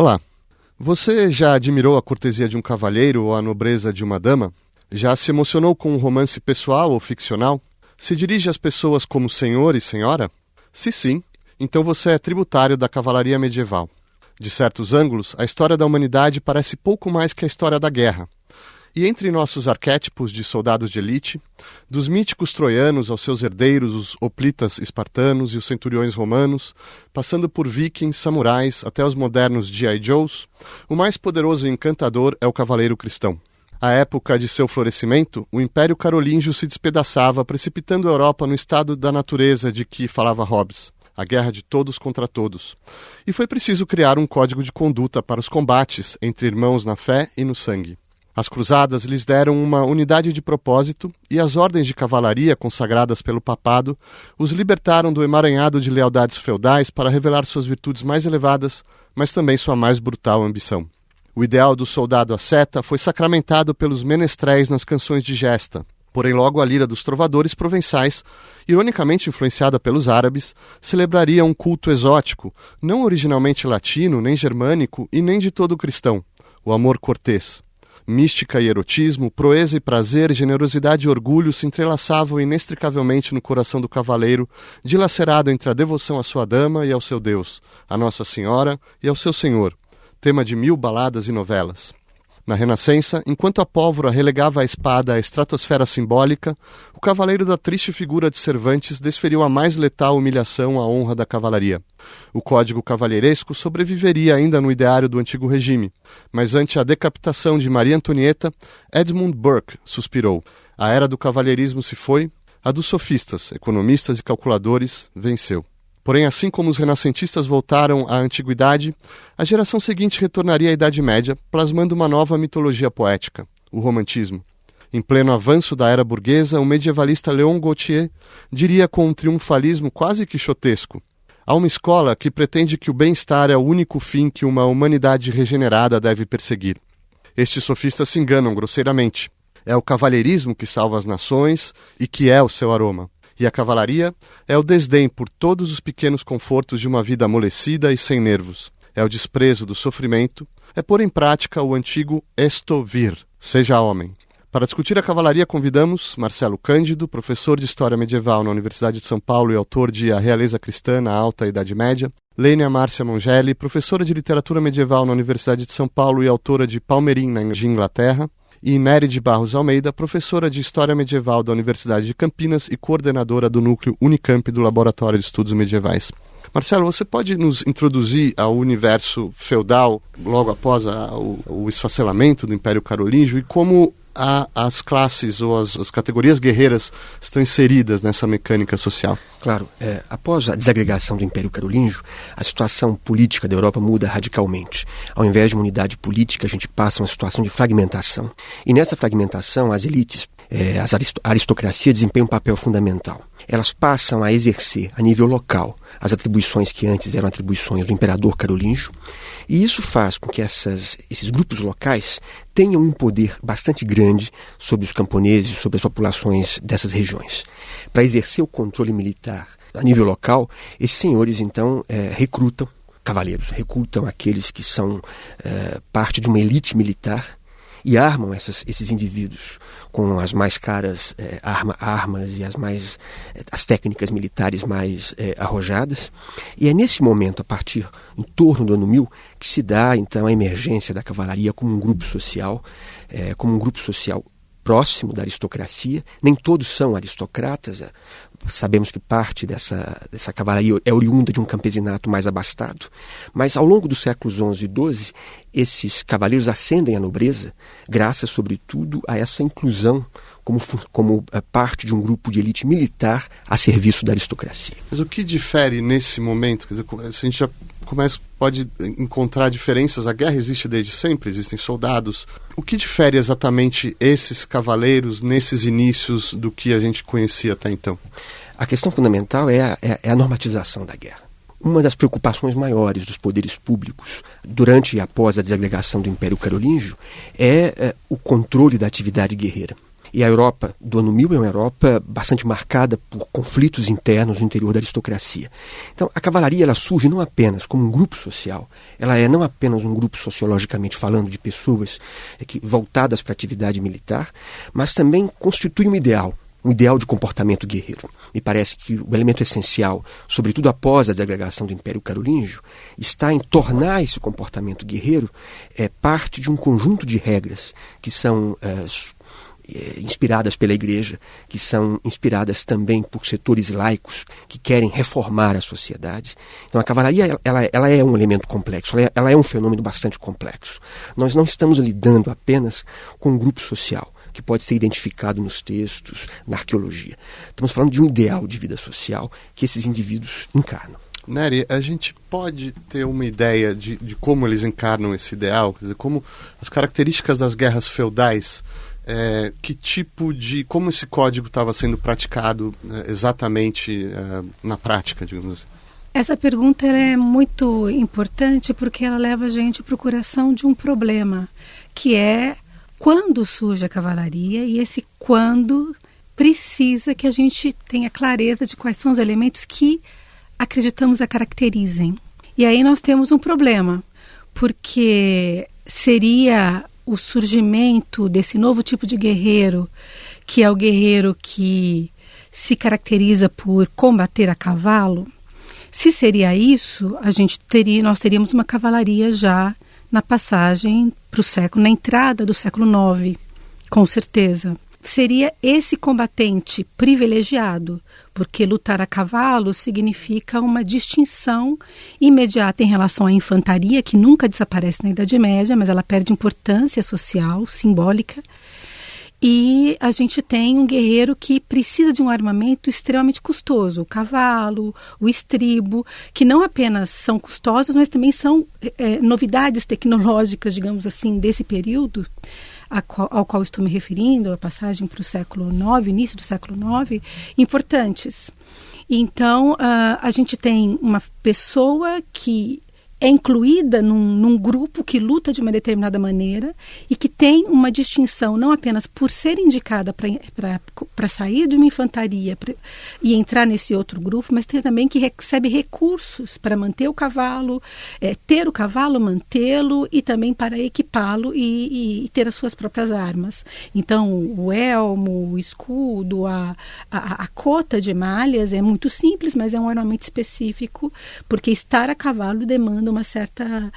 Olá, você já admirou a cortesia de um cavalheiro ou a nobreza de uma dama? Já se emocionou com um romance pessoal ou ficcional? Se dirige às pessoas como senhor e senhora? Se sim, então você é tributário da cavalaria medieval. De certos ângulos, a história da humanidade parece pouco mais que a história da guerra. E entre nossos arquétipos de soldados de elite, dos míticos troianos aos seus herdeiros, os hoplitas espartanos e os centuriões romanos, passando por vikings, samurais, até os modernos G.I. Joes, o mais poderoso e encantador é o cavaleiro cristão. À época de seu florescimento, o Império Carolíngio se despedaçava, precipitando a Europa no estado da natureza de que falava Hobbes, a guerra de todos contra todos. E foi preciso criar um código de conduta para os combates entre irmãos na fé e no sangue. As cruzadas lhes deram uma unidade de propósito e as ordens de cavalaria consagradas pelo papado os libertaram do emaranhado de lealdades feudais para revelar suas virtudes mais elevadas, mas também sua mais brutal ambição. O ideal do soldado asceta foi sacramentado pelos menestréis nas canções de gesta, porém logo a lira dos trovadores provençais, ironicamente influenciada pelos árabes, celebraria um culto exótico, não originalmente latino, nem germânico e nem de todo cristão, o amor cortês. Mística e erotismo, proeza e prazer, generosidade e orgulho se entrelaçavam inextricavelmente no coração do cavaleiro, dilacerado entre a devoção à sua dama e ao seu Deus, à Nossa Senhora e ao seu Senhor, tema de 1000 baladas e novelas. Na Renascença, enquanto a pólvora relegava a espada à estratosfera simbólica, o cavaleiro da triste figura de Cervantes desferiu a mais letal humilhação à honra da cavalaria. O código cavalheiresco sobreviveria ainda no ideário do antigo regime, mas ante a decapitação de Maria Antonieta, Edmund Burke suspirou. A era do cavalheirismo se foi, a dos sofistas, economistas e calculadores venceu. Porém, assim como os renascentistas voltaram à antiguidade, a geração seguinte retornaria à Idade Média, plasmando uma nova mitologia poética, o romantismo. Em pleno avanço da era burguesa, o medievalista Léon Gautier diria com um triunfalismo quase quixotesco: há uma escola que pretende que o bem-estar é o único fim que uma humanidade regenerada deve perseguir. Estes sofistas se enganam grosseiramente. É o cavalheirismo que salva as nações e que é o seu aroma. E a cavalaria é o desdém por todos os pequenos confortos de uma vida amolecida e sem nervos. É o desprezo do sofrimento, é pôr em prática o antigo esto vir, seja homem. Para discutir a cavalaria convidamos Marcelo Cândido, professor de História Medieval na Universidade de São Paulo e autor de A Realeza Cristã na Alta Idade Média, Lênia Márcia Mongelli, professora de Literatura Medieval na Universidade de São Paulo e autora de Palmerim na Inglaterra, e Nery de Barros Almeida, professora de História Medieval da Universidade de Campinas e coordenadora do núcleo Unicamp do Laboratório de Estudos Medievais. Marcelo, você pode nos introduzir ao universo feudal logo após o esfacelamento do Império Carolíngio e como as classes ou as categorias guerreiras estão inseridas nessa mecânica social? Claro. Após a desagregação do Império Carolíngio, a situação política da Europa muda radicalmente. Ao invés de uma unidade política, a gente passa a uma situação de fragmentação. E nessa fragmentação, as elites, a aristocracia desempenha um papel fundamental. Elas passam a exercer, a nível local, as atribuições que antes eram atribuições do imperador carolíngio, e isso faz com que esses grupos locais tenham um poder bastante grande sobre os camponeses, sobre as populações dessas regiões. Para exercer o controle militar a nível local, esses senhores, então, recrutam cavaleiros, recrutam aqueles que são parte de uma elite militar e armam esses indivíduos com as mais caras armas e as técnicas militares mais arrojadas. E é nesse momento, em torno do ano 1000, que se dá então a emergência da cavalaria como um grupo social próximo da aristocracia. Nem todos são aristocratas. Sabemos que parte dessa cavalaria é oriunda de um campesinato mais abastado. Mas ao longo dos séculos XI e XII, esses cavaleiros ascendem à nobreza, graças, sobretudo, a essa inclusão como parte de um grupo de elite militar a serviço da aristocracia. Mas o que difere nesse momento? Quer dizer, se a gente já pode encontrar diferenças, a guerra existe desde sempre, existem soldados. O que difere exatamente esses cavaleiros nesses inícios do que a gente conhecia até então? A questão fundamental é a normatização da guerra. Uma das preocupações maiores dos poderes públicos durante e após a desagregação do Império Carolíngio é o controle da atividade guerreira. E a Europa do ano 1000 é uma Europa bastante marcada por conflitos internos no interior da aristocracia. Então, a cavalaria ela surge não apenas como um grupo social, ela é não apenas um grupo sociologicamente falando de pessoas voltadas para a atividade militar, mas também constitui um ideal de comportamento guerreiro. Me parece que o elemento essencial, sobretudo após a desagregação do Império Carolíngio, está em tornar esse comportamento guerreiro parte de um conjunto de regras que são inspiradas pela Igreja, que são inspiradas também por setores laicos que querem reformar a sociedade. Então a cavalaria ela é um elemento complexo, ela é um fenômeno bastante complexo. Nós não estamos lidando apenas com um grupo social que pode ser identificado nos textos, na arqueologia. Estamos falando de um ideal de vida social que esses indivíduos encarnam. Nery, a gente pode ter uma ideia de como eles encarnam esse ideal? Quer dizer, como as características das guerras feudais, como esse código estava sendo praticado exatamente na prática, digamos assim? Essa pergunta é muito importante porque ela leva a gente à procuração de um problema, que é quando surge a cavalaria, e esse quando precisa que a gente tenha clareza de quais são os elementos que acreditamos a caracterizem. E aí nós temos um problema, porque seria o surgimento desse novo tipo de guerreiro, que é o guerreiro que se caracteriza por combater a cavalo. Se seria isso, nós teríamos uma cavalaria já na passagem para o século, na entrada do século IX, com certeza. Seria esse combatente privilegiado, porque lutar a cavalo significa uma distinção imediata em relação à infantaria, que nunca desaparece na Idade Média, mas ela perde importância social, simbólica. E a gente tem um guerreiro que precisa de um armamento extremamente custoso, o cavalo, o estribo, que não apenas são custosos, mas também são novidades tecnológicas, digamos assim, desse período ao qual estou me referindo, a passagem para o século IX, início do século IX, importantes. Então, a gente tem uma pessoa que é incluída num grupo que luta de uma determinada maneira e que tem uma distinção não apenas por ser indicada para sair de uma infantaria e entrar nesse outro grupo, mas também que recebe recursos para manter o cavalo, ter o cavalo, mantê-lo e também para equipá-lo e ter as suas próprias armas. Então, o elmo, o escudo, a cota de malhas é muito simples, mas é um ornamento específico, porque estar a cavalo demanda uma certa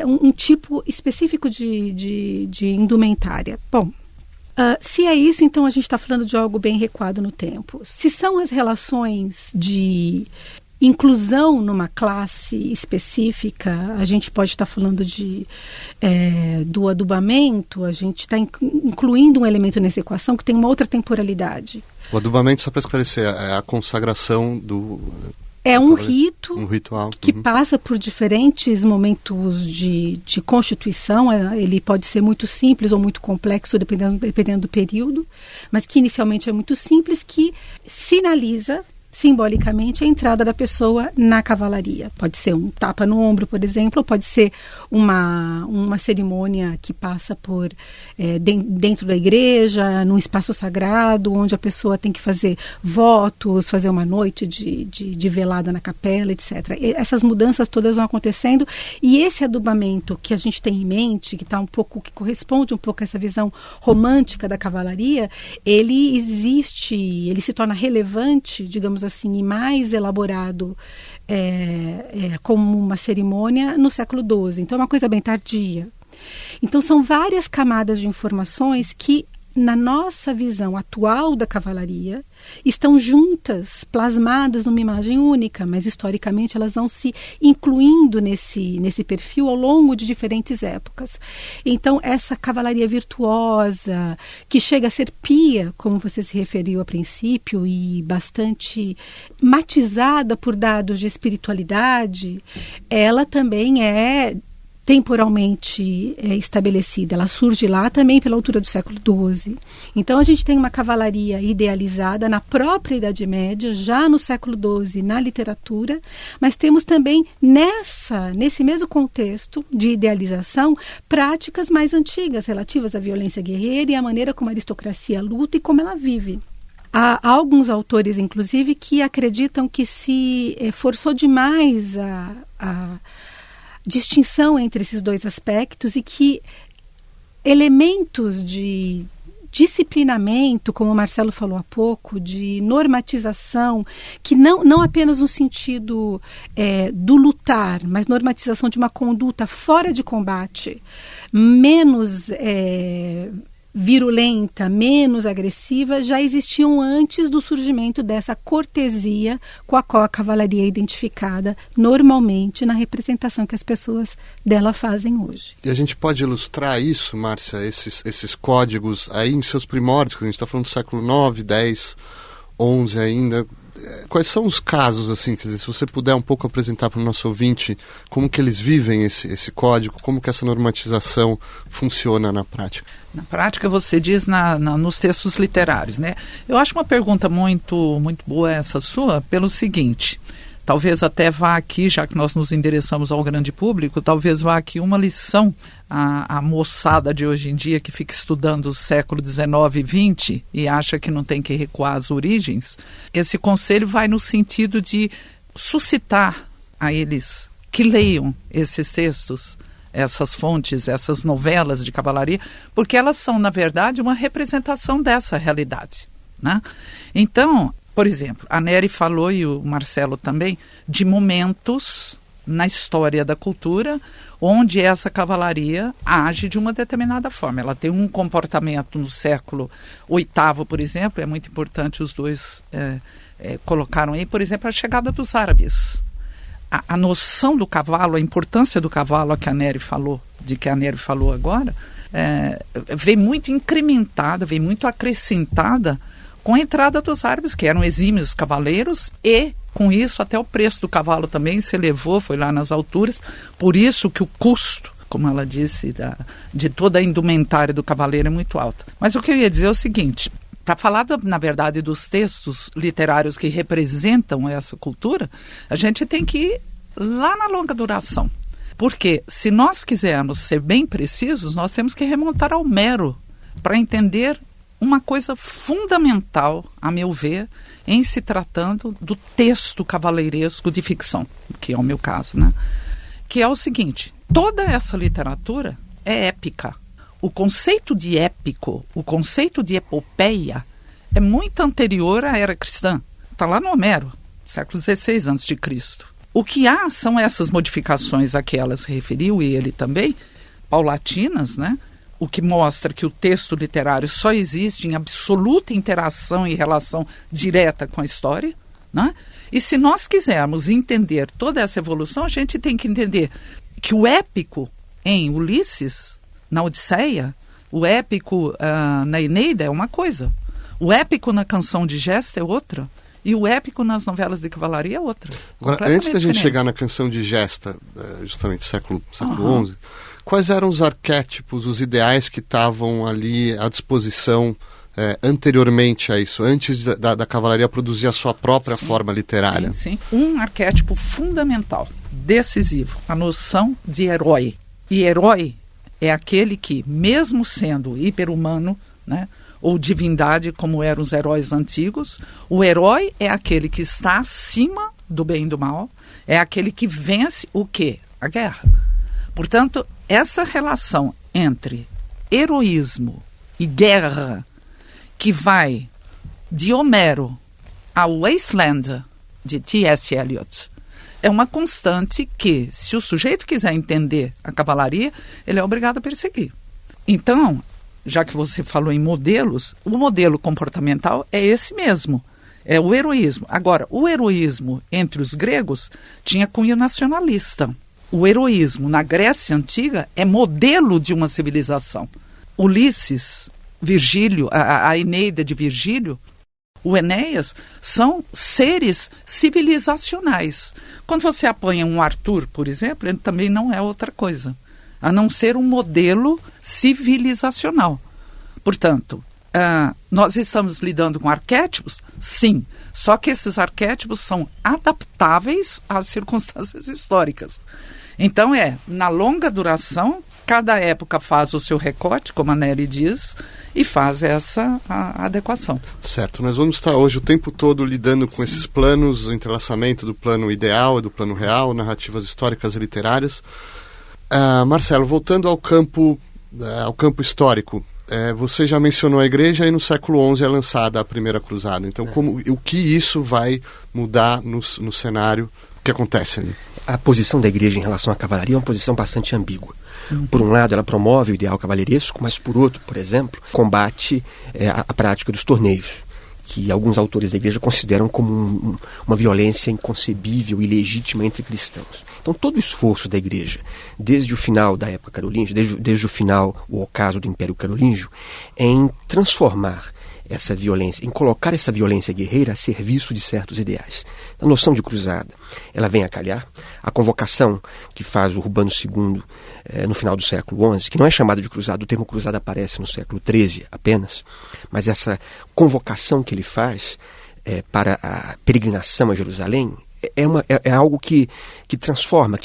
um tipo específico de indumentária. Bom, se é isso, então a gente está falando de algo bem recuado no tempo. Se são as relações de inclusão numa classe específica, a gente pode estar falando do adubamento, a gente está incluindo um elemento nessa equação que tem uma outra temporalidade. O adubamento, só para esclarecer, é a consagração do... É um ritual que uhum. passa por diferentes momentos de constituição. Ele pode ser muito simples ou muito complexo, dependendo do período, mas que inicialmente é muito simples, que sinaliza simbolicamente a entrada da pessoa na cavalaria. Pode ser um tapa no ombro, por exemplo, ou pode ser uma cerimônia que passa por dentro da igreja, num espaço sagrado, onde a pessoa tem que fazer votos, fazer uma noite de velada na capela, etc. Essas mudanças todas vão acontecendo, e esse adubamento que a gente tem em mente, que corresponde um pouco a essa visão romântica da cavalaria, ele existe, ele se torna relevante, digamos assim, e mais elaborado como uma cerimônia no século XII. Então é uma coisa bem tardia. Então são várias camadas de informações que, na nossa visão atual da cavalaria, estão juntas, plasmadas numa imagem única, mas historicamente elas vão se incluindo nesse perfil ao longo de diferentes épocas. Então, essa cavalaria virtuosa, que chega a ser pia, como você se referiu a princípio, e bastante matizada por dados de espiritualidade, ela também é temporalmente estabelecida. Ela surge lá também pela altura do século XII. Então, a gente tem uma cavalaria idealizada na própria Idade Média, já no século XII, na literatura, mas temos também nesse mesmo contexto de idealização, práticas mais antigas relativas à violência guerreira e à maneira como a aristocracia luta e como ela vive. Há alguns autores, inclusive, que acreditam que se forçou demais a distinção entre esses dois aspectos e que elementos de disciplinamento, como o Marcelo falou há pouco, de normatização, que não apenas no sentido do lutar, mas normatização de uma conduta fora de combate, menos virulenta, menos agressiva, já existiam antes do surgimento dessa cortesia com a qual a cavalaria é identificada normalmente na representação que as pessoas dela fazem hoje. E a gente pode ilustrar isso, Márcia, esses códigos aí em seus primórdios, que a gente está falando do século IX, X, XI ainda. Quais são os casos, assim, quer dizer, se você puder um pouco apresentar para o nosso ouvinte como que eles vivem esse código, como que essa normatização funciona na prática? Na prática, você diz nos textos literários, né? Eu acho uma pergunta muito, muito boa essa sua, pelo seguinte, talvez até vá aqui, já que nós nos endereçamos ao grande público, talvez vá aqui uma lição à moçada de hoje em dia que fica estudando o século XIX e XX e acha que não tem que recuar às origens. Esse conselho vai no sentido de suscitar a eles que leiam esses textos, essas fontes, essas novelas de cavalaria, porque elas são, na verdade, uma representação dessa realidade, né? Então, por exemplo, a Nery falou, e o Marcelo também, de momentos na história da cultura onde essa cavalaria age de uma determinada forma. Ela tem um comportamento no século VIII, por exemplo, é muito importante, os dois colocaram aí, por exemplo, a chegada dos árabes. A noção do cavalo, a importância do cavalo que a Nery falou agora, vem muito incrementada, vem muito acrescentada com a entrada dos árabes, que eram exímios cavaleiros, e com isso até o preço do cavalo também se elevou, foi lá nas alturas, por isso que o custo, como ela disse, de toda a indumentária do cavaleiro é muito alto. Mas o que eu ia dizer é o seguinte, para falar, na verdade, dos textos literários que representam essa cultura, a gente tem que ir lá na longa duração. Porque se nós quisermos ser bem precisos, nós temos que remontar ao Homero para entender uma coisa fundamental, a meu ver, em se tratando do texto cavaleiresco de ficção, que é o meu caso, né? Que é o seguinte, toda essa literatura é épica. O conceito de épico, o conceito de epopeia, é muito anterior à era cristã. Está lá no Homero, século XVI a.C. O que há são essas modificações a que ela se referiu, e ele também, paulatinas, né? O que mostra que o texto literário só existe em absoluta interação e relação direta com a história, né? E se nós quisermos entender toda essa evolução, a gente tem que entender que o épico em Ulisses, na Odisseia, o épico na Eneida é uma coisa, o épico na Canção de Gesta é outra, e o épico nas novelas de cavalaria é outra. Agora, antes da gente chegar na Canção de Gesta, justamente século XI, quais eram os arquétipos, os ideais que estavam ali à disposição anteriormente a isso, antes da cavalaria produzir a sua própria forma literária? Sim. Um arquétipo fundamental, decisivo, a noção de herói. E herói é aquele que, mesmo sendo hiper-humano, né, ou divindade, como eram os heróis antigos, o herói é aquele que está acima do bem e do mal, é aquele que vence o quê? A guerra. Portanto, essa relação entre heroísmo e guerra, que vai de Homero ao Wasteland, de T.S. Eliot, é uma constante que, se o sujeito quiser entender a cavalaria, ele é obrigado a perseguir. Então, já que você falou em modelos, o modelo comportamental é esse mesmo, é o heroísmo. Agora, o heroísmo entre os gregos tinha cunho nacionalista. O heroísmo na Grécia Antiga é modelo de uma civilização. Ulisses, Virgílio, a Eneida de Virgílio, o Enéas, são seres civilizacionais. Quando você apanha um Arthur, por exemplo, ele também não é outra coisa. a não ser um modelo civilizacional. Portanto, nós estamos lidando com arquétipos? Sim, só que esses arquétipos são adaptáveis às circunstâncias históricas. Então na longa duração, cada época faz o seu recorte, como a Nery diz, e faz essa adequação. Certo, nós vamos estar hoje o tempo todo lidando com esses planos, o entrelaçamento do plano ideal e do plano real, narrativas históricas e literárias. Marcelo, voltando ao campo histórico, você já mencionou a igreja e no século XI é lançada a Primeira Cruzada. Então, o que isso vai mudar no cenário? O que acontece ali? A posição da igreja em relação à cavalaria é uma posição bastante ambígua. Por um lado, ela promove o ideal cavalheiresco, mas por outro, por exemplo, combate a prática dos torneios, que alguns autores da igreja consideram como uma violência inconcebível e ilegítima entre cristãos. Então, todo o esforço da igreja, desde o final da época carolíngia, desde o final, o ocaso do Império Carolíngio, é em transformar essa violência, em colocar essa violência guerreira a serviço de certos ideais. A noção de cruzada, ela vem a calhar. A convocação que faz o Urbano II no final do século XI, que não é chamada de cruzada, o termo cruzada aparece no século XIII apenas, mas essa convocação que ele faz para a peregrinação a Jerusalém é algo que transforma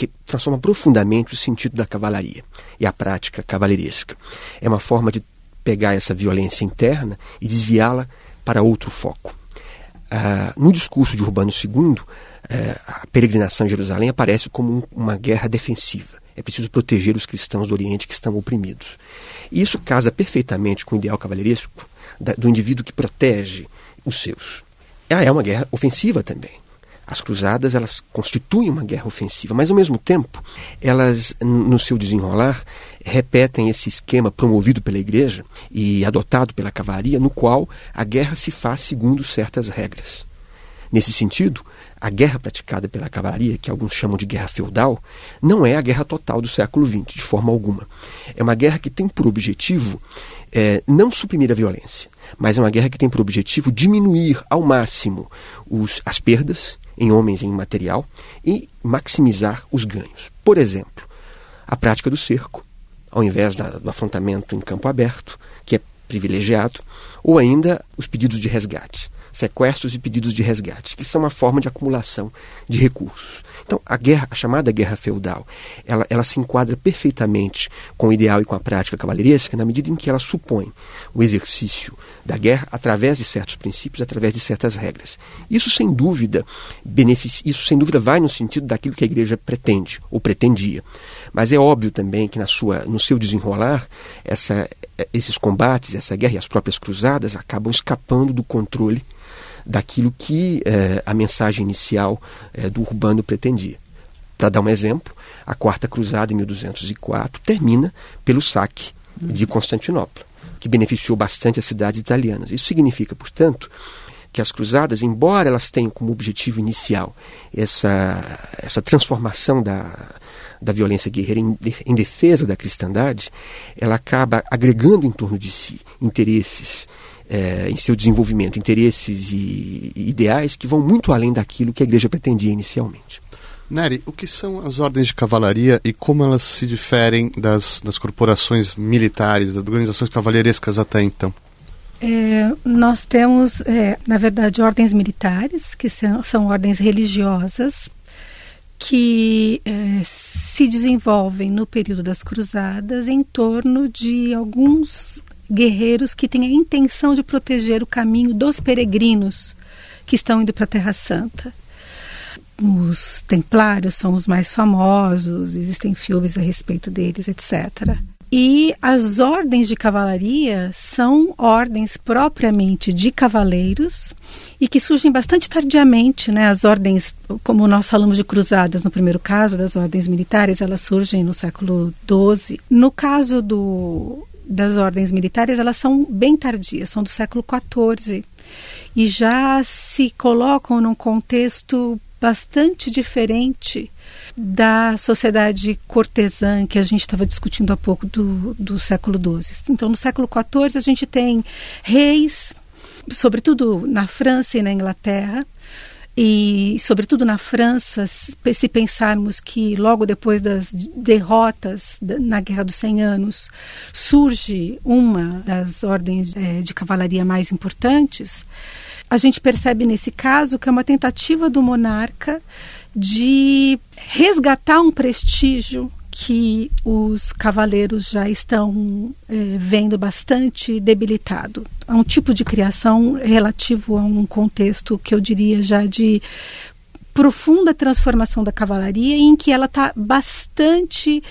profundamente o sentido da cavalaria e a prática cavalheiresca. É uma forma de pegar essa violência interna e desviá-la para outro foco. No discurso de Urbano II, a peregrinação a Jerusalém aparece como uma guerra defensiva. É preciso proteger os cristãos do Oriente que estão oprimidos. E isso casa perfeitamente com o ideal cavalheiresco do indivíduo que protege os seus. É uma guerra ofensiva também. As cruzadas, elas constituem uma guerra ofensiva, mas ao mesmo tempo, elas, no seu desenrolar, repetem esse esquema promovido pela igreja e adotado pela cavalaria, no qual a guerra se faz segundo certas regras. Nesse sentido, a guerra praticada pela cavalaria, que alguns chamam de guerra feudal, não é a guerra total do século XX, de forma alguma. É uma guerra que tem por objetivo não suprimir a violência, mas é uma guerra que tem por objetivo diminuir ao máximo as perdas em homens e em material e maximizar os ganhos. Por exemplo, a prática do cerco, ao invés do afrontamento em campo aberto, que é privilegiado, ou ainda os pedidos de resgate, sequestros e pedidos de resgate, que são uma forma de acumulação de recursos. Então, a chamada guerra feudal, ela se enquadra perfeitamente com o ideal e com a prática cavalheiresca na medida em que ela supõe o exercício da guerra através de certos princípios, através de certas regras. Isso, sem dúvida, vai no sentido daquilo que a igreja pretende, ou pretendia. Mas é óbvio também que no seu desenrolar, esses combates, essa guerra e as próprias cruzadas acabam escapando do controle daquilo que a mensagem inicial do Urbano pretendia. Para dar um exemplo, a Quarta Cruzada, em 1204, termina pelo saque de Constantinopla, que beneficiou bastante as cidades italianas. Isso significa, portanto, que as cruzadas, embora elas tenham como objetivo inicial essa transformação da violência guerreira em defesa da cristandade, ela acaba agregando em torno de si interesses em seu desenvolvimento, interesses e ideais que vão muito além daquilo que a igreja pretendia inicialmente. Nery, o que são as ordens de cavalaria e como elas se diferem das corporações militares, das organizações cavalheirescas até então? Nós temos, na verdade, ordens militares, que são ordens religiosas, que se desenvolvem no período das cruzadas em torno de alguns guerreiros que têm a intenção de proteger o caminho dos peregrinos que estão indo para a Terra Santa. Os templários são os mais famosos, existem filmes a respeito deles, etc. E as ordens de cavalaria são ordens propriamente de cavaleiros e que surgem bastante tardiamente, né? As ordens, como nós falamos de cruzadas no primeiro caso, das ordens militares, elas surgem no século XII. No caso das ordens militares, elas são bem tardias, são do século XIV e já se colocam num contexto bastante diferente da sociedade cortesã que a gente estava discutindo há pouco do século XII. Então, no século XIV, a gente tem reis, sobretudo na França e na Inglaterra, e sobretudo na França, se pensarmos que logo depois das derrotas na Guerra dos 100 Anos surge uma das ordens de cavalaria mais importantes, a gente percebe nesse caso que é uma tentativa do monarca de resgatar um prestígio que os cavaleiros já estão vendo bastante debilitado. É um tipo de criação relativo a um contexto que eu diria já de profunda transformação da cavalaria, em que ela está bastante,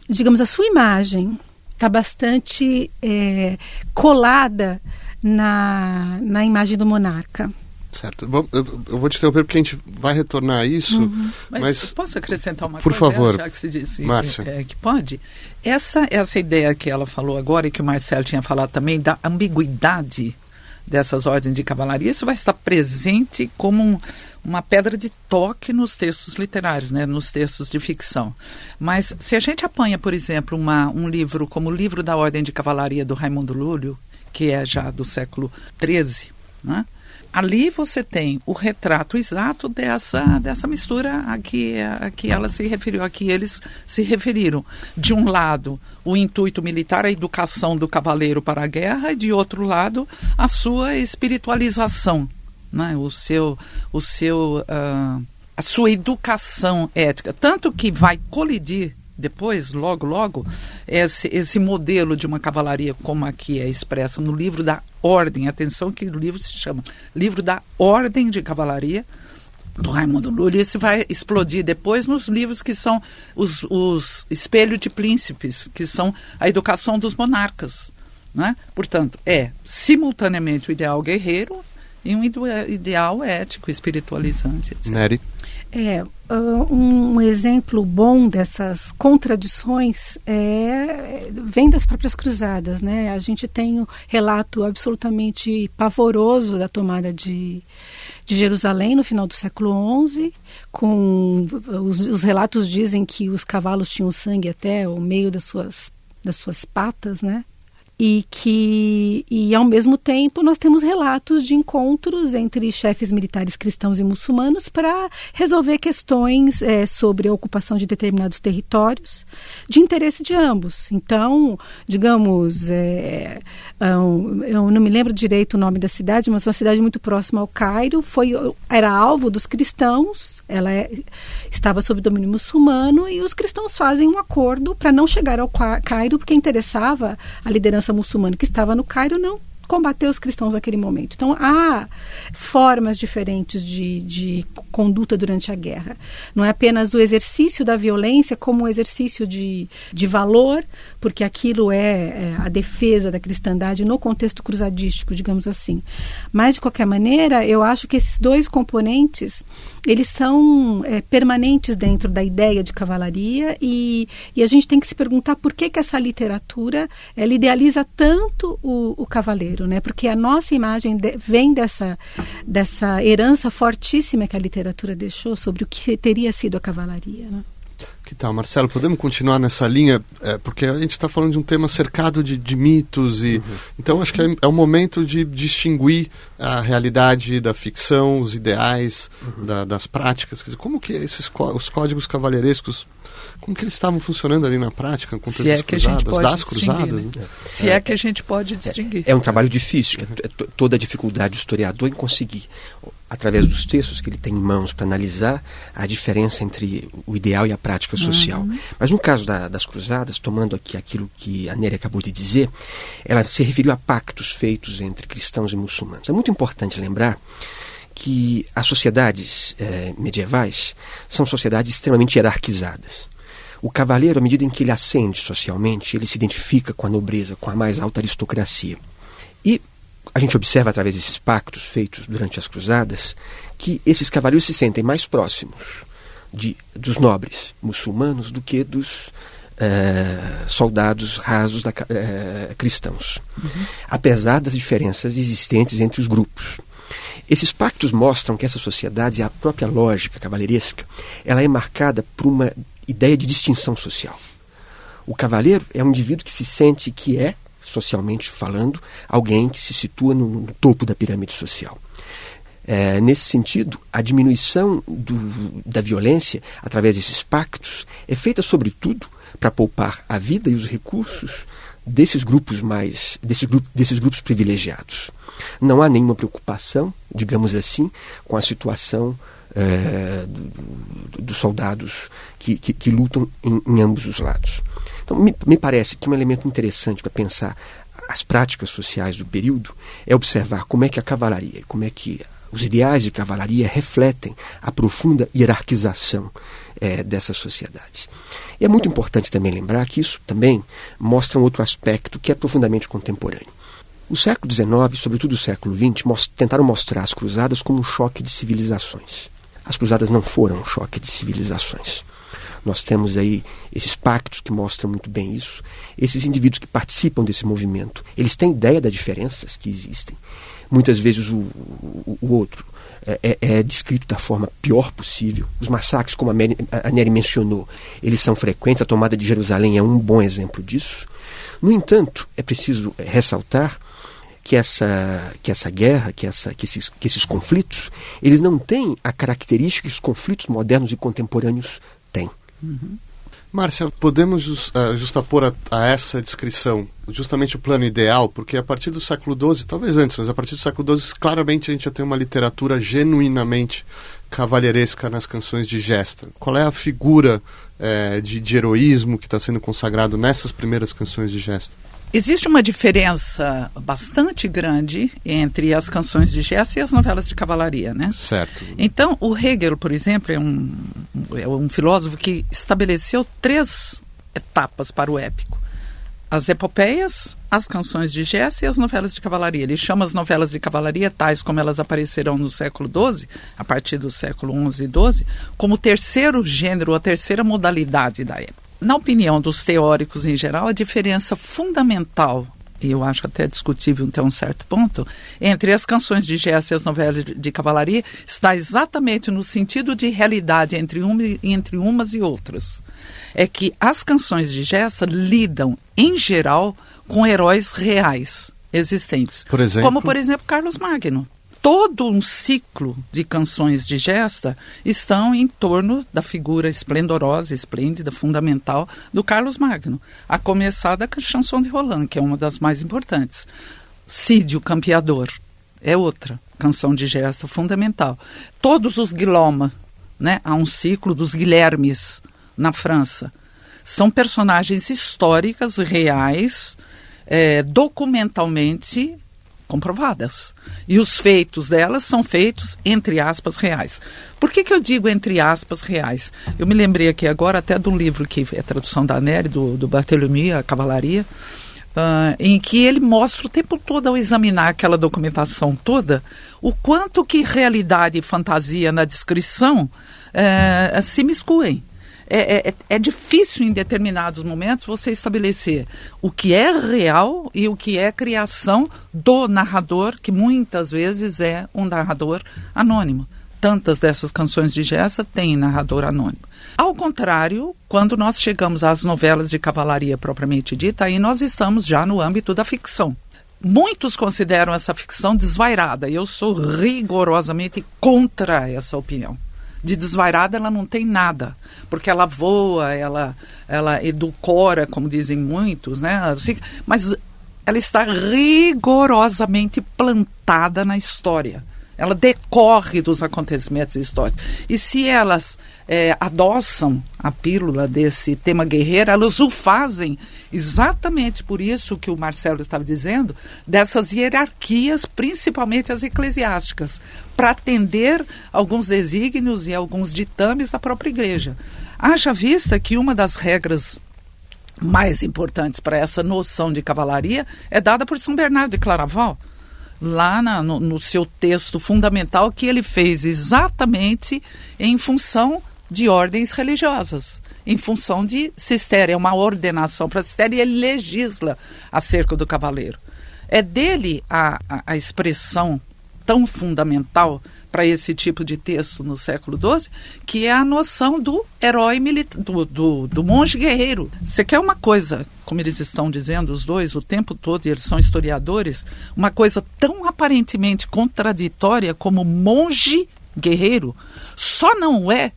digamos, a sua imagem está bastante colada na imagem do monarca. Certo. Eu vou te interromper porque a gente vai retornar a isso. Mas posso acrescentar uma por coisa? Favor, já que se disse Márcia. Que pode. Essa ideia que ela falou agora e que o Marcelo tinha falado também da ambiguidade dessas ordens de cavalaria, isso vai estar presente como uma pedra de toque nos textos literários, né, nos textos de ficção. Mas se a gente apanha, por exemplo, um livro como o Livro da Ordem de Cavalaria do Raimundo Lúlio, que é já do século XIII, né? Ali você tem o retrato exato dessa mistura a que ela se referiu, a que eles se referiram. De um lado, o intuito militar, a educação do cavaleiro para a guerra, e de outro lado, a sua espiritualização, né? A sua educação ética. Tanto que vai colidir depois, logo, esse modelo de uma cavalaria como aqui é expressa no Livro da Ordem. Atenção que o livro se chama Livro da Ordem de Cavalaria, do Raimundo Lúlio. Esse vai explodir depois nos livros que são os Espelho de Príncipes, que são a educação dos monarcas, né? Portanto, simultaneamente o ideal guerreiro e um ideal ético, espiritualizante, etc. Nery? Um exemplo bom dessas contradições vem das próprias cruzadas, né? A gente tem um relato absolutamente pavoroso da tomada de Jerusalém no final do século XI, com os relatos dizem que os cavalos tinham sangue até o meio das suas patas, né? E ao mesmo tempo nós temos relatos de encontros entre chefes militares cristãos e muçulmanos para resolver questões sobre a ocupação de determinados territórios de interesse de ambos. Então, digamos, eu não me lembro direito o nome da cidade, mas uma cidade muito próxima ao Cairo era alvo dos cristãos. Ela estava sob domínio muçulmano e os cristãos fazem um acordo para não chegar ao Cairo, porque interessava a liderança muçulmana que estava no Cairo não combater os cristãos naquele momento. Então, há formas diferentes de conduta durante a guerra. Não é apenas o exercício da violência como um exercício de valor, porque aquilo é a defesa da cristandade no contexto cruzadístico, digamos assim. Mas, de qualquer maneira, eu acho que esses dois componentes, eles são permanentes dentro da ideia de cavalaria e a gente tem que se perguntar por que essa literatura ela idealiza tanto o cavaleiro. Né? Porque a nossa imagem vem dessa herança fortíssima que a literatura deixou sobre o que teria sido a cavalaria. Né? Que tal, Marcelo? Podemos continuar nessa linha? Porque a gente está falando de um tema cercado de mitos. Então, acho que é o momento de distinguir a realidade da ficção, os ideais, das práticas. Quer dizer, como que os códigos cavalheirescos, como que eles estavam funcionando ali na prática, com as cruzadas, das cruzadas? Né? Se é que a gente pode distinguir. É um trabalho difícil, toda a dificuldade do historiador em conseguir, através dos textos que ele tem em mãos, para analisar a diferença entre o ideal e a prática social. Mas no caso das cruzadas, tomando aqui aquilo que a Nery acabou de dizer, ela se referiu a pactos feitos entre cristãos e muçulmanos. É muito importante lembrar que as sociedades medievais são sociedades extremamente hierarquizadas. O cavaleiro, à medida em que ele ascende socialmente, ele se identifica com a nobreza, com a mais alta aristocracia. E a gente observa, através desses pactos feitos durante as cruzadas, que esses cavaleiros se sentem mais próximos dos nobres muçulmanos do que dos soldados rasos cristãos, apesar das diferenças existentes entre os grupos. Esses pactos mostram que essa sociedade, a própria lógica cavaleiresca, ela é marcada por uma ideia de distinção social. O cavaleiro é um indivíduo que se sente que socialmente falando, alguém que se situa no topo da pirâmide social. Nesse sentido, a diminuição da violência através desses pactos é feita sobretudo para poupar a vida e os recursos desses grupos privilegiados. Não há nenhuma preocupação, digamos assim, com a situação dos soldados que lutam em ambos os lados. Então, me parece que um elemento interessante para pensar as práticas sociais do período é observar como é que a cavalaria, como é que os ideais de cavalaria refletem a profunda hierarquização dessas sociedades. E é muito importante também lembrar que isso também mostra um outro aspecto que é profundamente contemporâneo. O século XIX, sobretudo o século XX, tentaram mostrar as cruzadas como um choque de civilizações. As cruzadas não foram um choque de civilizações. Nós temos aí esses pactos que mostram muito bem isso. Esses indivíduos que participam desse movimento, eles têm ideia das diferenças que existem. Muitas vezes o outro é descrito da forma pior possível. Os massacres, como a Nery mencionou, eles são frequentes. A tomada de Jerusalém é um bom exemplo disso. No entanto, é preciso ressaltar que essa guerra, que esses conflitos, eles não têm a característica que os conflitos modernos e contemporâneos têm. Uhum. Márcia, podemos justapor a essa descrição justamente o plano ideal, porque a partir do século XII, talvez antes, mas a partir do século XII, claramente a gente já tem uma literatura genuinamente cavalheiresca nas canções de gesta. Qual é a figura de heroísmo que está sendo consagrado nessas primeiras canções de gesta? Existe uma diferença bastante grande entre as canções de gesta e as novelas de cavalaria, né? Certo. Então, o Hegel, por exemplo, é um filósofo que estabeleceu 3 etapas para o épico. As epopeias, as canções de gesta e as novelas de cavalaria. Ele chama as novelas de cavalaria, tais como elas aparecerão no século XII, a partir do século XI e XII, como o terceiro gênero, a terceira modalidade da época. Na opinião dos teóricos em geral, a diferença fundamental, e eu acho até discutível até um certo ponto, entre as canções de gesta e as novelas de cavalaria está exatamente no sentido de realidade entre umas e outras. É que as canções de gesta lidam, em geral, com heróis reais existentes. Por exemplo? Como, por exemplo, Carlos Magno. Todo um ciclo de canções de gesta estão em torno da figura esplendorosa, esplêndida, fundamental do Carlos Magno. A começar da Chanson de Roland, que é uma das mais importantes. Cid, o Campeador, é outra canção de gesta fundamental. Todos os Guillaume, né? Há um ciclo dos Guilhermes na França. São personagens históricas, reais, documentalmente comprovadas. E os feitos delas são feitos, entre aspas, reais. Por que eu digo entre aspas reais? Eu me lembrei aqui agora até de um livro que é a tradução da Nery, do Barthélemy, A Cavalaria, em que ele mostra o tempo todo, ao examinar aquela documentação toda, o quanto que realidade e fantasia na descrição se miscuem. É difícil em determinados momentos você estabelecer o que é real e o que é criação do narrador, que muitas vezes é um narrador anônimo. Tantas dessas canções de gesta têm narrador anônimo. Ao contrário, quando nós chegamos às novelas de cavalaria propriamente dita, aí nós estamos já no âmbito da ficção. Muitos consideram essa ficção desvairada, e eu sou rigorosamente contra essa opinião. De desvairada ela não tem nada, porque ela voa, ela edulcora, como dizem muitos, né? Mas ela está rigorosamente plantada na história. Ela decorre dos acontecimentos históricos. E se elas adoçam a pílula desse tema guerreiro, elas o fazem exatamente por isso que o Marcelo estava dizendo, dessas hierarquias, principalmente as eclesiásticas, para atender alguns desígnios e alguns ditames da própria igreja. Haja vista que uma das regras mais importantes para essa noção de cavalaria é dada por São Bernardo de Claraval, lá no seu texto fundamental, que ele fez exatamente em função de ordens religiosas, em função de Cister, é uma ordenação para Cister, e ele legisla acerca do cavaleiro. É dele a expressão tão fundamental para esse tipo de texto no século XII, que é a noção do herói militar, do monge guerreiro. Você quer uma coisa, como eles estão dizendo, os dois, o tempo todo, e eles são historiadores, uma coisa tão aparentemente contraditória como monge guerreiro, só não é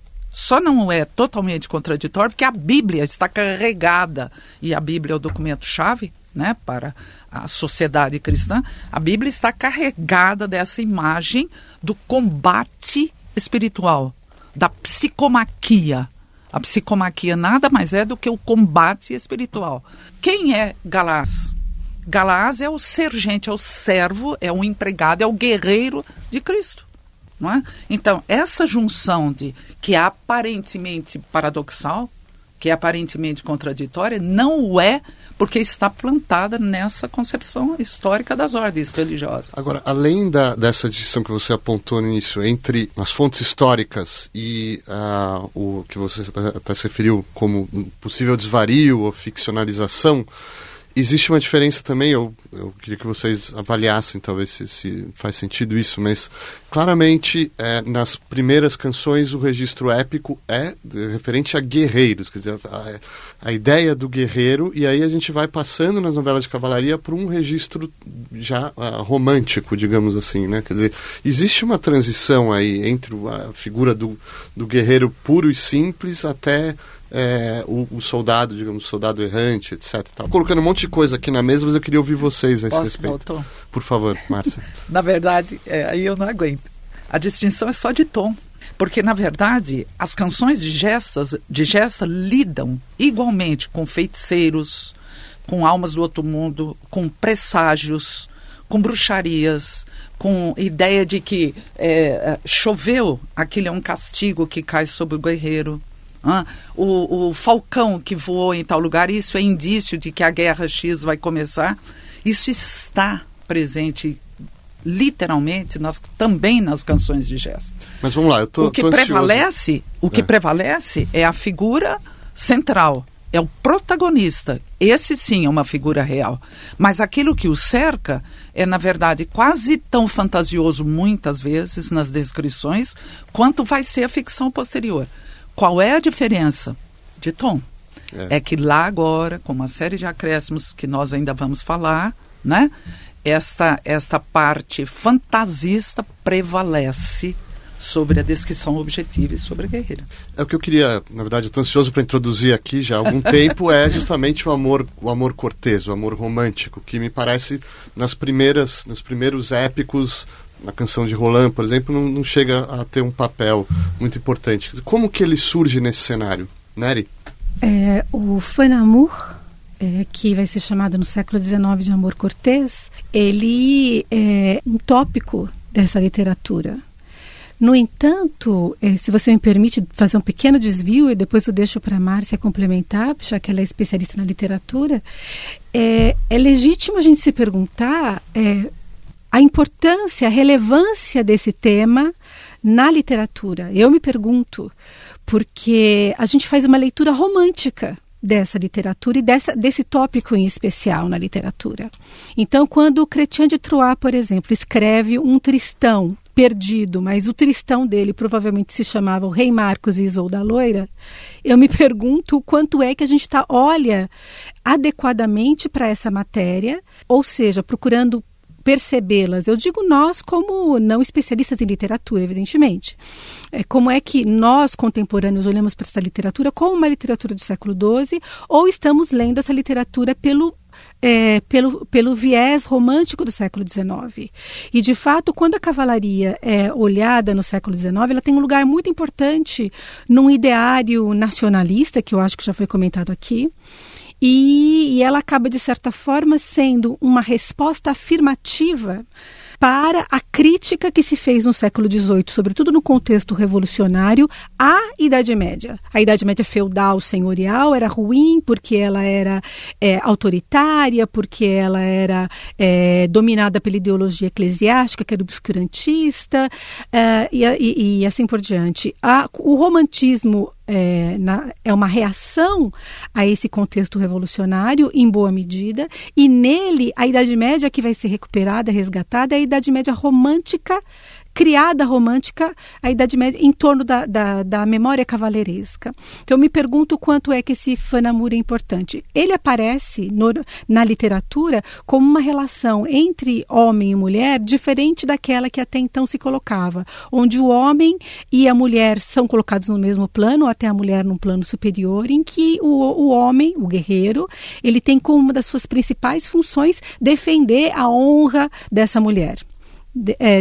totalmente contraditório porque a Bíblia está carregada, e a Bíblia é o documento-chave, né, para a sociedade cristã. A Bíblia está carregada dessa imagem do combate espiritual, da psicomaquia. A psicomaquia nada mais é do que o combate espiritual. Quem é Galás? Galás é o sergente, é o servo, é o empregado, é o guerreiro de Cristo. Não é? Então, essa junção que é aparentemente paradoxal, que é aparentemente contraditória, não o é, porque está plantada nessa concepção histórica das ordens religiosas. Agora, além dessa distinção que você apontou no início entre as fontes históricas e o que você até se referiu como possível desvario ou ficcionalização, existe uma diferença também, eu queria que vocês avaliassem talvez se faz sentido isso, mas claramente nas primeiras canções o registro épico é referente a guerreiros, quer dizer, a ideia do guerreiro, e aí a gente vai passando nas novelas de cavalaria para um registro já romântico, digamos assim, né? Quer dizer, existe uma transição aí entre a figura do guerreiro puro e simples até o soldado, digamos, o soldado errante, etc. Tal. Colocando um monte de coisa aqui na mesa, mas eu queria ouvir vocês a esse respeito. Voltou? Por favor, Márcia. Na verdade, aí eu não aguento. A distinção é só de tom. Porque, na verdade, as canções de gesta lidam igualmente com feiticeiros, com almas do outro mundo, com presságios, com bruxarias, com ideia de que choveu, aquilo é um castigo que cai sobre o guerreiro. O falcão que voou em tal lugar, isso é indício de que a guerra X vai começar. Isso está presente literalmente também nas canções de gesta. Mas vamos lá, o que prevalece é a figura central, é o protagonista. Esse sim é uma figura real. Mas aquilo que o cerca é, na verdade, quase tão fantasioso muitas vezes nas descrições quanto vai ser a ficção posterior. Qual é a diferença de tom? É que lá agora, com uma série de acréscimos que nós ainda vamos falar, né? Esta parte fantasista prevalece sobre a descrição objetiva e sobre a guerreira. É o que eu queria, na verdade, eu estou ansioso para introduzir aqui já há algum tempo, é justamente o amor cortês, o amor romântico, que me parece nos primeiros épicos, na canção de Roland, por exemplo, não chega a ter um papel muito importante. Como que ele surge nesse cenário? Nery? O Fun Amour, que vai ser chamado no século XIX de amor cortês, ele é um tópico dessa literatura. No entanto, se você me permite fazer um pequeno desvio, e depois eu deixo para a Márcia complementar, já que ela é especialista na literatura, é legítimo a gente se perguntar a importância, a relevância desse tema na literatura. Eu me pergunto, porque a gente faz uma leitura romântica dessa literatura e desse tópico em especial na literatura. Então, quando o Chrétien de Troyes, por exemplo, escreve um Tristão perdido, mas o Tristão dele provavelmente se chamava o Rei Marcos e Isolda Loira, eu me pergunto o quanto é que a gente olha adequadamente para essa matéria, ou seja, procurando percebê-las. Eu digo nós como não especialistas em literatura, evidentemente. Como é que nós, contemporâneos, olhamos para essa literatura como uma literatura do século XII, ou estamos lendo essa literatura pelo viés romântico do século XIX. E, de fato, quando a cavalaria é olhada no século XIX, ela tem um lugar muito importante num ideário nacionalista, que eu acho que já foi comentado aqui, e ela acaba, de certa forma, sendo uma resposta afirmativa para a crítica que se fez no século XVIII, sobretudo no contexto revolucionário, à Idade Média. A Idade Média feudal, senhorial, era ruim porque ela era autoritária, porque ela era dominada pela ideologia eclesiástica, que era obscurantista, e assim por diante. O romantismo é uma reação a esse contexto revolucionário, em boa medida, e nele a Idade Média que vai ser recuperada, resgatada, é a Idade Média romântica criada romântica a Idade Média em torno da memória cavaleiresca. Então eu me pergunto quanto é que esse Fanamur é importante. Ele aparece na literatura como uma relação entre homem e mulher diferente daquela que até então se colocava, onde o homem e a mulher são colocados no mesmo plano, ou até a mulher num plano superior, em que o homem, o guerreiro, ele tem como uma das suas principais funções defender a honra dessa mulher.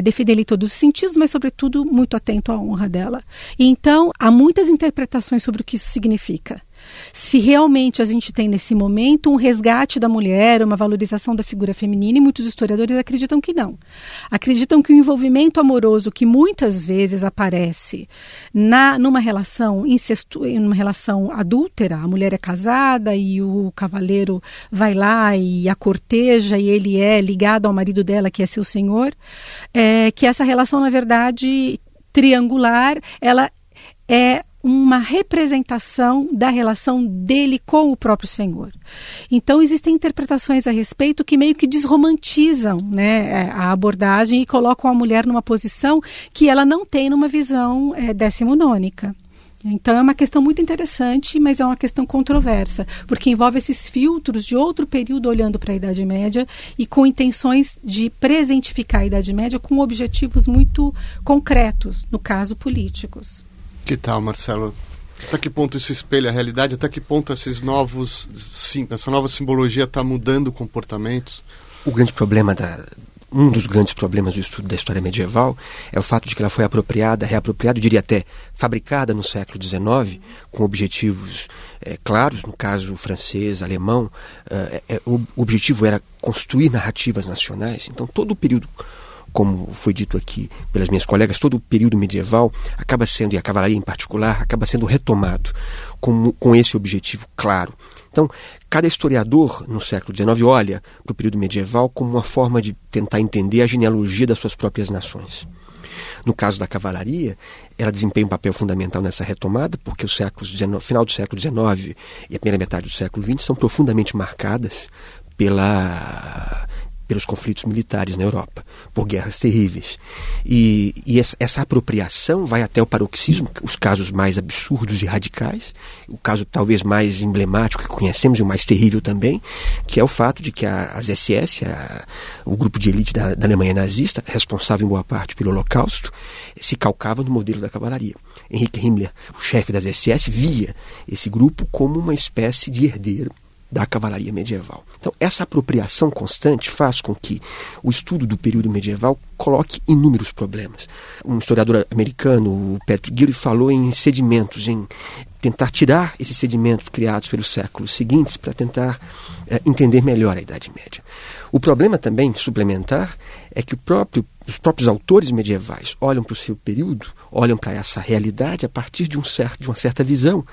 Defender em todos os sentidos, mas sobretudo muito atento à honra dela. E então há muitas interpretações sobre o que isso significa. Se realmente a gente tem nesse momento um resgate da mulher, uma valorização da figura feminina, e muitos historiadores acreditam que não. Acreditam que o envolvimento amoroso que muitas vezes aparece numa relação numa relação adúltera, a mulher é casada e o cavaleiro vai lá e a corteja e ele é ligado ao marido dela, que é seu senhor, que essa relação, na verdade, triangular, ela é uma representação da relação dele com o próprio Senhor. Então existem interpretações a respeito que meio que desromantizam, né, a abordagem e colocam a mulher numa posição que ela não tem numa visão decimonônica. Então é uma questão muito interessante, mas é uma questão controversa, porque envolve esses filtros de outro período olhando para a Idade Média e com intenções de presentificar a Idade Média com objetivos muito concretos, no caso políticos. Que tal, Marcelo? Até que ponto isso espelha a realidade? Até que ponto essa nova simbologia está mudando comportamentos? Um dos grandes problemas do estudo da história medieval é o fato de que ela foi reapropriada, eu diria até fabricada no século XIX, com objetivos claros, no caso francês, alemão. O objetivo era construir narrativas nacionais. Então todo o período, como foi dito aqui pelas minhas colegas, todo o período medieval acaba sendo, e a cavalaria em particular, acaba sendo retomado com esse objetivo claro. Então, cada historiador no século XIX olha para o período medieval como uma forma de tentar entender a genealogia das suas próprias nações. No caso da cavalaria, ela desempenha um papel fundamental nessa retomada, porque o final do século XIX e a primeira metade do século XX são profundamente marcadas pelos conflitos militares na Europa, por guerras terríveis. E essa apropriação vai até o paroxismo, os casos mais absurdos e radicais, o caso talvez mais emblemático que conhecemos e o mais terrível também, que é o fato de que as SS, o grupo de elite da Alemanha nazista, responsável em boa parte pelo Holocausto, se calcava no modelo da cavalaria. Henrique Himmler, o chefe das SS, via esse grupo como uma espécie de herdeiro da cavalaria medieval. Então, essa apropriação constante faz com que o estudo do período medieval coloque inúmeros problemas. Um historiador americano, o Patrick Gilly, falou em sedimentos, em tentar tirar esses sedimentos criados pelos séculos seguintes para tentar entender melhor a Idade Média. O problema também, suplementar, é que os próprios autores medievais olham para o seu período, olham para essa realidade a partir de uma certa visão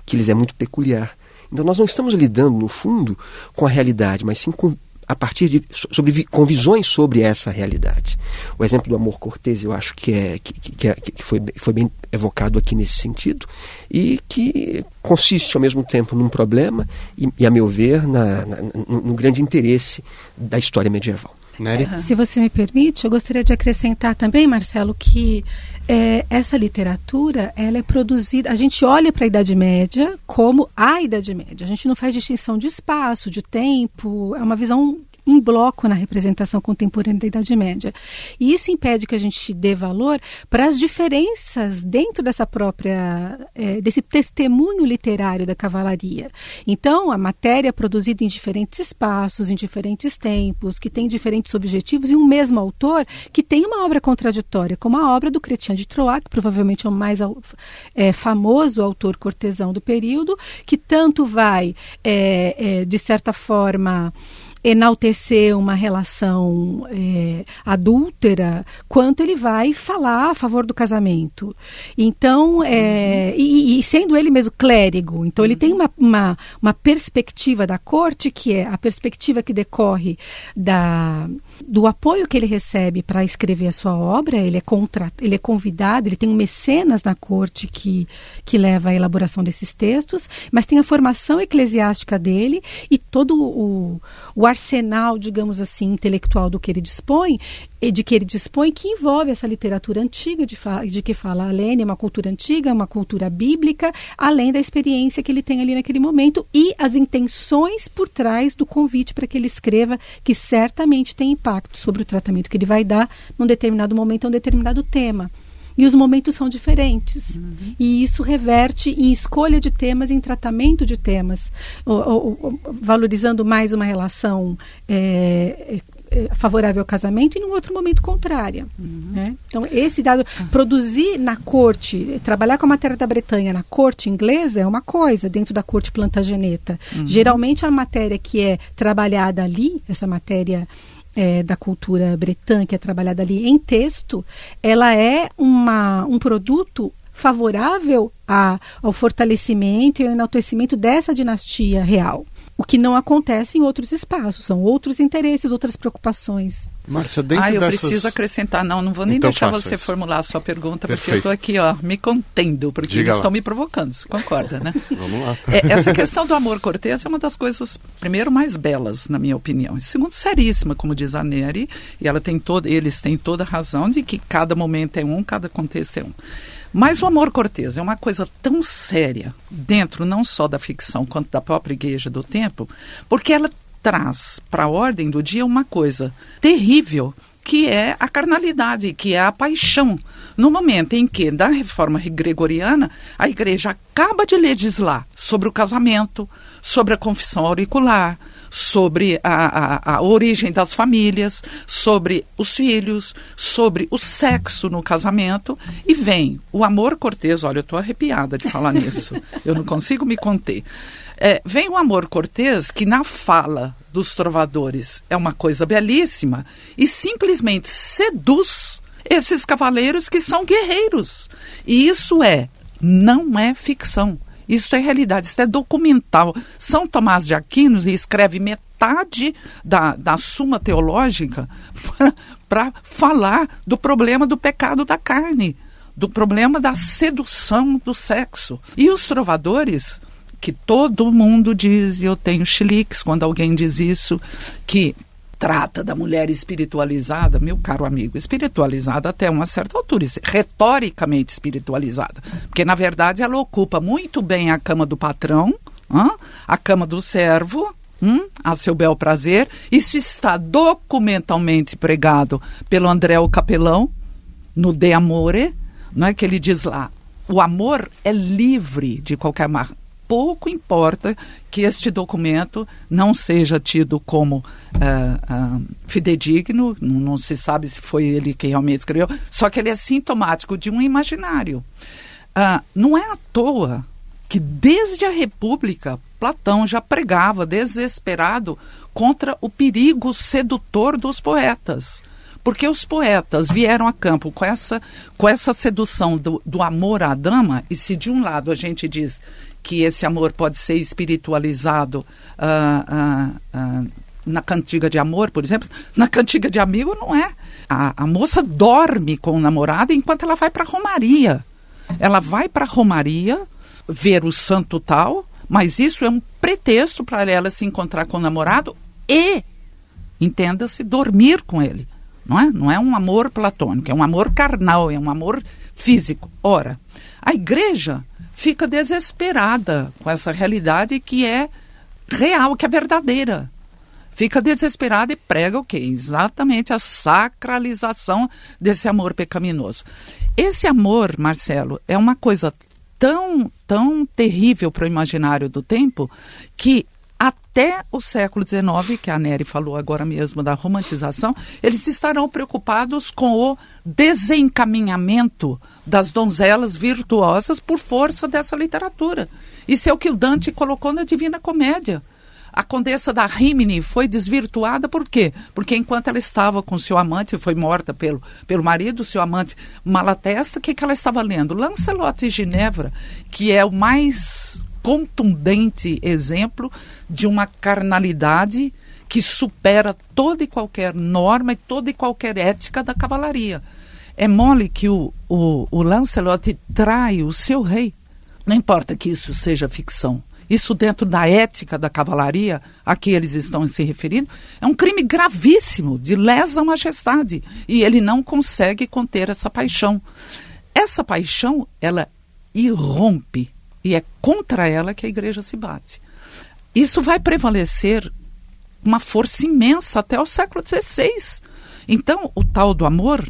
que lhes é muito peculiar. Então nós não estamos lidando, no fundo, com a realidade, mas sim com visões sobre essa realidade. O exemplo do amor cortês, eu acho que foi bem evocado aqui nesse sentido, e que consiste ao mesmo tempo num problema e a meu ver, no grande interesse da história medieval. Se você me permite, eu gostaria de acrescentar também, Marcelo, que essa literatura, ela é produzida, a gente olha para a Idade Média como a Idade Média, a gente não faz distinção de espaço, de tempo, é uma visão em bloco na representação contemporânea da Idade Média. E isso impede que a gente dê valor para as diferenças dentro dessa própria, desse testemunho literário da cavalaria. Então, a matéria é produzida em diferentes espaços, em diferentes tempos, que tem diferentes objetivos, e um mesmo autor que tem uma obra contraditória, como a obra do Chrétien de Troyes, que provavelmente é o mais famoso autor cortesão do período, que tanto vai, de certa forma, enaltecer uma relação adúltera, quanto ele vai falar a favor do casamento. Então, e sendo ele mesmo clérigo, então ele tem uma perspectiva da corte, que é a perspectiva que decorre do apoio que ele recebe para escrever a sua obra. Ele é convidado, ele tem um mecenas na corte que leva à elaboração desses textos, mas tem a formação eclesiástica dele e todo o arsenal, digamos assim, intelectual de que ele dispõe, que envolve essa literatura antiga de que fala a Lene, uma cultura antiga, uma cultura bíblica, além da experiência que ele tem ali naquele momento e as intenções por trás do convite para que ele escreva, que certamente tem impacto sobre o tratamento que ele vai dar num determinado momento a um determinado tema. E os momentos são diferentes. E isso reverte em escolha de temas, em tratamento de temas, valorizando mais uma relação favorável ao casamento e num outro momento contrária. Né? Então, esse dado, produzir na corte, trabalhar com a matéria da Bretanha na corte inglesa é uma coisa, dentro da corte Plantageneta. Geralmente, a matéria que é trabalhada ali, essa matéria da cultura bretã, que é trabalhada ali em texto, ela é um produto favorável ao fortalecimento e ao enaltecimento dessa dinastia real. O que não acontece em outros espaços, são outros interesses, outras preocupações. Márcia, dentro eu dessas... preciso acrescentar, não vou nem então deixar você isso. formular a sua pergunta, Perfeito. porque eu estou aqui, me contendo, porque Diga eles lá. estão me provocando, você concorda, né? Vamos lá. Essa questão do amor cortês é uma das coisas, primeiro, mais belas, na minha opinião, e segundo, seríssima, como diz a Nery, e eles têm toda a razão de que cada momento é um, cada contexto é um. Mas o amor cortês é uma coisa tão séria, dentro não só da ficção, quanto da própria igreja do tempo, porque ela traz para a ordem do dia uma coisa terrível, que é a carnalidade, que é a paixão. No momento em que, da reforma gregoriana, a igreja acaba de legislar sobre o casamento, sobre a confissão auricular, sobre a origem das famílias, sobre os filhos, sobre o sexo no casamento, e vem o amor cortês. Olha, eu estou arrepiada de falar nisso, eu não consigo me conter. Vem o amor cortês, que na fala dos trovadores é uma coisa belíssima, e simplesmente seduz esses cavaleiros que são guerreiros. E isso não é ficção. Isso é realidade, isso é documental. São Tomás de Aquino escreve metade da Suma Teológica para falar do problema do pecado da carne, do problema da sedução do sexo. E os trovadores, que todo mundo diz, e eu tenho chiliques quando alguém diz isso, que trata da mulher espiritualizada, meu caro amigo, espiritualizada até uma certa altura, retoricamente espiritualizada, porque na verdade ela ocupa muito bem a cama do patrão, a cama do servo, a seu bel prazer. Isso está documentalmente pregado pelo André o Capelão, no De Amore, não é, que ele diz lá, o amor é livre de qualquer marca. Pouco importa que este documento não seja tido como fidedigno, não se sabe se foi ele quem realmente escreveu, só que ele é sintomático de um imaginário. Não é à toa que desde a República Platão já pregava desesperado contra o perigo sedutor dos poetas. Porque os poetas vieram a campo com essa sedução do amor à dama, e se de um lado a gente diz que esse amor pode ser espiritualizado na cantiga de amor, por exemplo, na cantiga de amigo não é. A moça dorme com o namorado enquanto ela vai para a romaria. Ela vai para a romaria ver o santo tal, mas isso é um pretexto para ela se encontrar com o namorado e, entenda-se, dormir com ele. Não é um amor platônico, é um amor carnal, é um amor físico. Ora, a igreja fica desesperada com essa realidade que é real, que é verdadeira. Fica desesperada e prega o quê? Exatamente a sacralização desse amor pecaminoso. Esse amor, Marcelo, é uma coisa tão, tão terrível para o imaginário do tempo que até o século XIX, que a Nery falou agora mesmo da romantização, eles estarão preocupados com o desencaminhamento das donzelas virtuosas por força dessa literatura. Isso é o que o Dante colocou na Divina Comédia. A condessa da Rímini foi desvirtuada por quê? Porque enquanto ela estava com seu amante, foi morta pelo marido, seu amante Malatesta, o que ela estava lendo? Lancelot e Ginevra, que é o mais contundente exemplo de uma carnalidade que supera toda e qualquer norma e toda e qualquer ética da cavalaria. É mole que o Lancelot trai o seu rei. Não importa que isso seja ficção. Isso dentro da ética da cavalaria a que eles estão se referindo, é um crime gravíssimo de lesa majestade. E ele não consegue conter essa paixão. Essa paixão, ela irrompe e é contra ela que a igreja se bate. Isso vai prevalecer uma força imensa até o século XVI. Então, o tal do amor,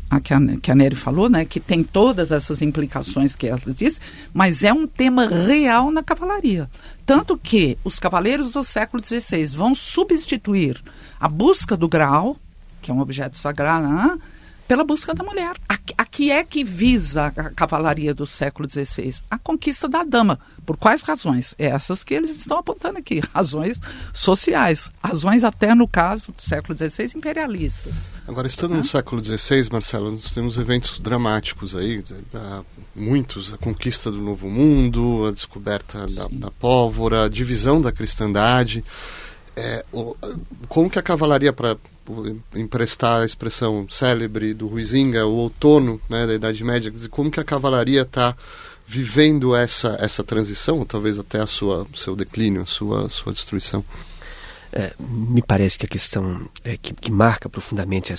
que a Nery falou, né, que tem todas essas implicações que ela disse, mas é um tema real na cavalaria. Tanto que os cavaleiros do século XVI vão substituir a busca do Graal, que é um objeto sagrado, pela busca da mulher. A que é que visa a cavalaria do século XVI? A conquista da dama. Por quais razões? Essas que eles estão apontando aqui. Razões sociais. Razões até, no caso do século XVI, imperialistas. Agora, estando no século XVI, Marcelo, nós temos eventos dramáticos aí, muitos, a conquista do Novo Mundo, a descoberta da pólvora, a divisão da cristandade. Como que a cavalaria, para emprestar a expressão célebre do Huizinga, o outono, né, da Idade Média, como que a cavalaria está vivendo essa transição, ou talvez até o seu declínio, a sua destruição? Me parece que a questão que marca profundamente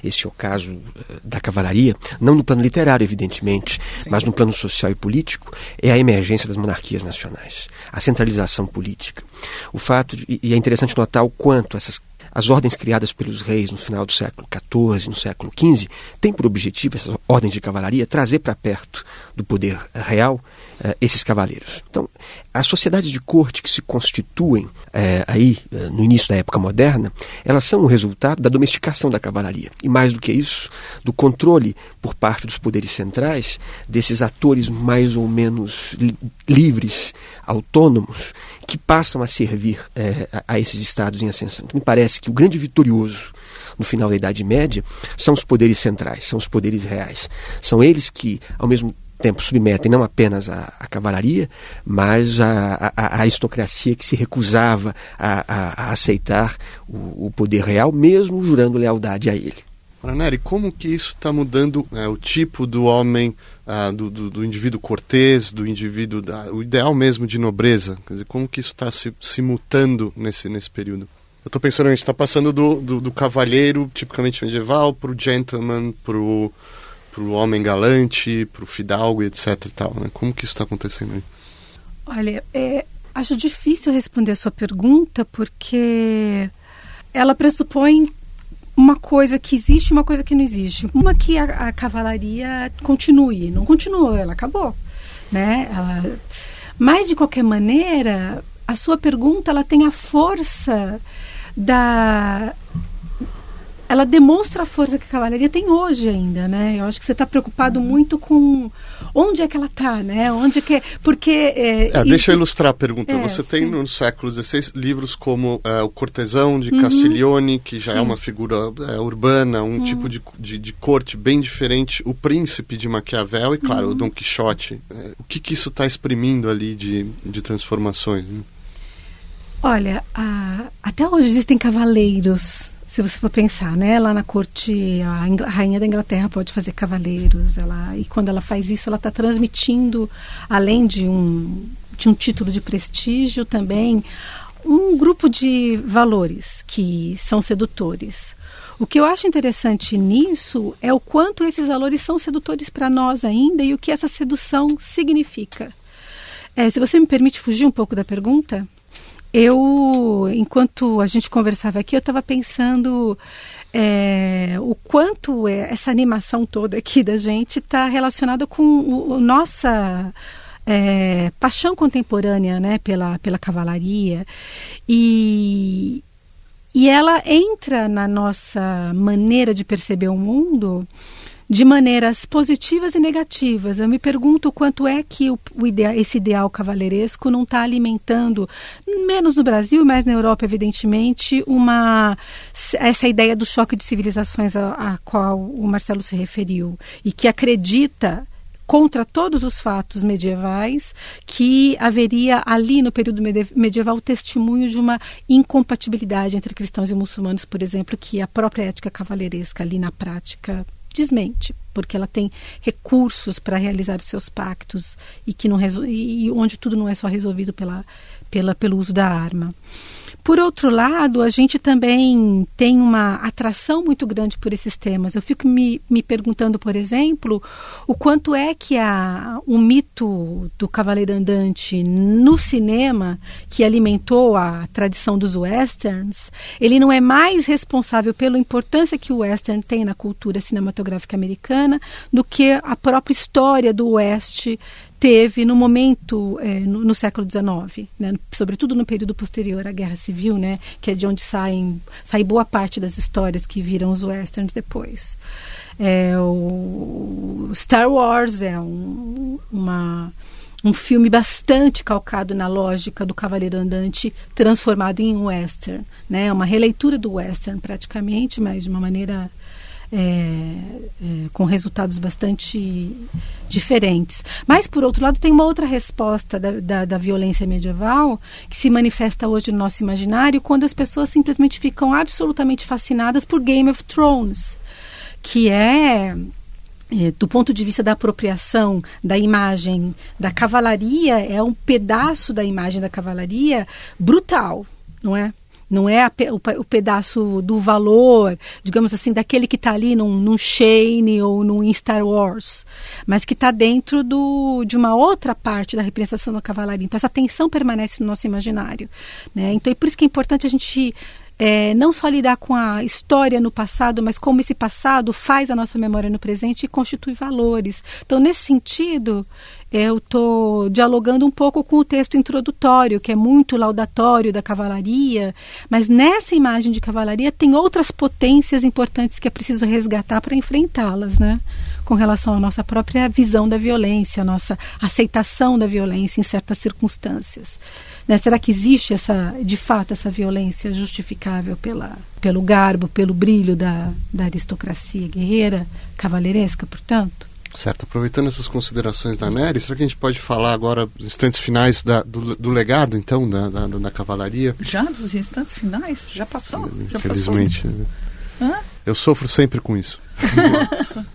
esse ocaso da cavalaria, não no plano literário, evidentemente, sim, mas no plano social e político, é a emergência das monarquias nacionais, a centralização política. O fato, e é interessante notar o quanto as ordens criadas pelos reis no final do século XIV, no século XV, têm por objetivo, essas ordens de cavalaria, trazer para perto do poder real esses cavaleiros. Então, as sociedades de corte que se constituem no início da época moderna, elas são o resultado da domesticação da cavalaria. E mais do que isso, do controle por parte dos poderes centrais desses atores mais ou menos livres, autônomos, que passam a servir a esses estados em ascensão. Então, me parece que o grande vitorioso no final da Idade Média são os poderes centrais, são os poderes reais. São eles que, ao mesmo tempo, submetem não apenas a cavalaria, mas a aristocracia que se recusava a aceitar o poder real, mesmo jurando lealdade a ele. Nery, como que isso está mudando o tipo do homem, do indivíduo cortês, do indivíduo, o ideal mesmo de nobreza? Quer dizer, como que isso está se mutando nesse período? Eu estou pensando, a gente está passando do cavalheiro tipicamente medieval para o gentleman, para o homem galante, para o fidalgo, etc. e tal, né? Como que isso está acontecendo aí? Olha, acho difícil responder a sua pergunta, porque ela pressupõe uma coisa que existe e uma coisa que não existe. Uma que a cavalaria continue. Não continuou, ela acabou, né? Mas, de qualquer maneira, a sua pergunta ela tem a força ela demonstra a força que a cavalaria tem hoje ainda, né? Eu acho que você está preocupado muito com onde é que ela está, né? Onde é que... Porque... deixa eu ilustrar a pergunta. Você tem no século XVI livros como O Cortesão de Castiglione, que já é uma figura urbana, um tipo de corte bem diferente. O Príncipe de Maquiavel e, claro, o Dom Quixote. O que isso está exprimindo ali de transformações, né? Olha, até hoje existem cavaleiros, se você for pensar, né? Lá na corte, a rainha da Inglaterra pode fazer cavaleiros, e quando ela faz isso, ela está transmitindo, além de um título de prestígio, também um grupo de valores que são sedutores. O que eu acho interessante nisso é o quanto esses valores são sedutores para nós ainda e o que essa sedução significa. Se você me permite fugir um pouco da pergunta... enquanto a gente conversava aqui, eu estava pensando o quanto essa animação toda aqui da gente está relacionada com a nossa paixão contemporânea, né, pela cavalaria. E ela entra na nossa maneira de perceber o mundo de maneiras positivas e negativas. Eu me pergunto quanto é que esse ideal cavaleiresco não está alimentando, menos no Brasil, mas na Europa, evidentemente, essa ideia do choque de civilizações a qual o Marcelo se referiu, e que acredita contra todos os fatos medievais, que haveria ali no período medieval o testemunho de uma incompatibilidade entre cristãos e muçulmanos, por exemplo, que a própria ética cavalheiresca ali na prática desmente, porque ela tem recursos para realizar os seus pactos e que não e onde tudo não é só resolvido pelo uso da arma. Por outro lado, a gente também tem uma atração muito grande por esses temas. Eu fico me perguntando, por exemplo, o quanto é que o mito do cavaleiro andante no cinema, que alimentou a tradição dos westerns, ele não é mais responsável pela importância que o western tem na cultura cinematográfica americana do que a própria história do oeste teve no momento, no século XIX, né, sobretudo no período posterior à Guerra Civil, né, que é de onde sai boa parte das histórias que viram os westerns depois. O Star Wars é um filme bastante calcado na lógica do cavaleiro andante transformado em um western, né, uma releitura do western praticamente, mas de uma maneira com resultados bastante diferentes. Mas, por outro lado, tem uma outra resposta da violência medieval que se manifesta hoje no nosso imaginário quando as pessoas simplesmente ficam absolutamente fascinadas por Game of Thrones, que do ponto de vista da apropriação da imagem da cavalaria, é um pedaço da imagem da cavalaria brutal, não é? Não é o pedaço do valor, digamos assim, daquele que está ali num Shane ou num Star Wars, mas que está dentro de uma outra parte da representação da cavalaria. Então, essa tensão permanece no nosso imaginário, né? Então, é por isso que é importante a gente não só lidar com a história no passado, mas como esse passado faz a nossa memória no presente e constitui valores. Então, nesse sentido, eu estou dialogando um pouco com o texto introdutório, que é muito laudatório da cavalaria, mas nessa imagem de cavalaria tem outras potências importantes que é preciso resgatar para enfrentá-las, né? Com relação à nossa própria visão da violência, a nossa aceitação da violência em certas circunstâncias. Né? Será que existe de fato essa violência justificável pelo garbo, pelo brilho da aristocracia guerreira, cavaleiresca, portanto? Certo, aproveitando essas considerações da Nery, será que a gente pode falar agora, nos instantes finais, do legado, então, da cavalaria? Já nos instantes finais? Já passou? Infelizmente. Eu sofro sempre com isso. Nossa.